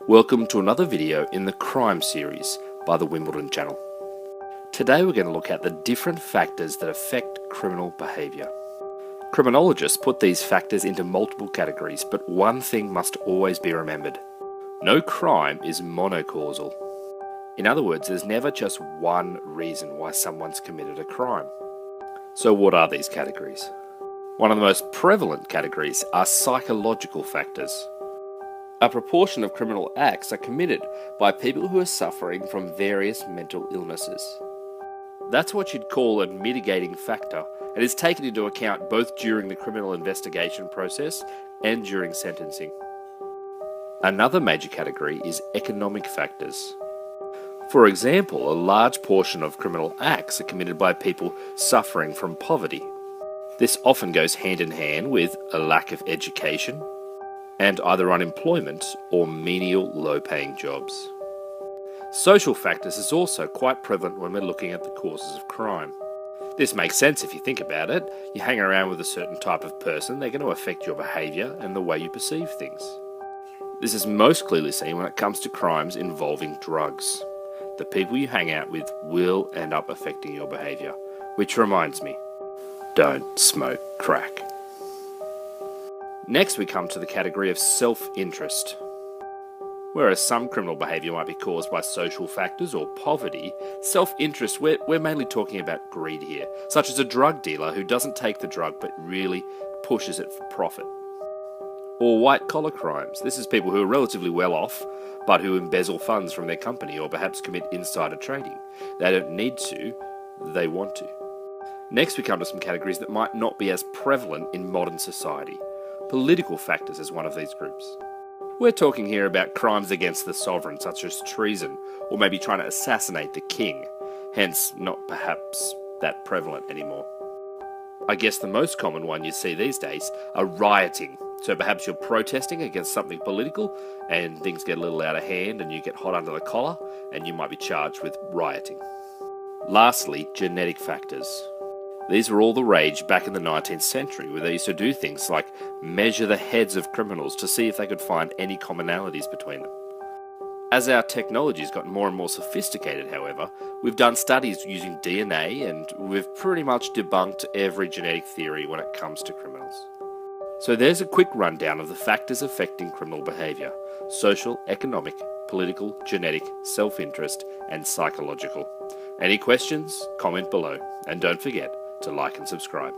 Welcome to another video in the crime series by the Wimbledon channel. Today we're going to look at the different factors that affect criminal behaviour. Criminologists put these factors into multiple categories, but one thing must always be remembered. No crime is monocausal. In other words, there's never just one reason why someone's committed a crime. So what are these categories? One of the most prevalent categories are psychological factors. A proportion of criminal acts are committed by people who are suffering from various mental illnesses. That's what you'd call a mitigating factor, and is taken into account both during the criminal investigation process and during sentencing. Another major category is economic factors. For example, a large portion of criminal acts are committed by people suffering from poverty. This often goes hand in hand with a lack of education, and either unemployment or menial low-paying jobs. Social factors is also quite prevalent when we're looking at the causes of crime. This makes sense if you think about it. You hang around with a certain type of person, they're going to affect your behaviour and the way you perceive things. This is most clearly seen when it comes to crimes involving drugs. The people you hang out with will end up affecting your behaviour. Which reminds me, don't smoke crack. Next we come to the category of self-interest. Whereas some criminal behaviour might be caused by social factors or poverty, self-interest, we're mainly talking about greed here, such as a drug dealer who doesn't take the drug but really pushes it for profit. Or white-collar crimes. This is people who are relatively well off but who embezzle funds from their company or perhaps commit insider trading. They don't need to, they want to. Next we come to some categories that might not be as prevalent in modern society. Political factors is one of these groups. We're talking here about crimes against the sovereign, such as treason, or maybe trying to assassinate the king, hence not perhaps that prevalent anymore. I guess the most common one you see these days are rioting. So perhaps you're protesting against something political and things get a little out of hand and you get hot under the collar and you might be charged with rioting. Lastly, genetic factors. These were all the rage back in the 19th century, where they used to do things like measure the heads of criminals to see if they could find any commonalities between them. As our technology's gotten more and more sophisticated, however, we've done studies using DNA and we've pretty much debunked every genetic theory when it comes to criminals. So there's a quick rundown of the factors affecting criminal behaviour: social, economic, political, genetic, self-interest, and psychological. Any questions? Comment below. And don't forget to like and subscribe.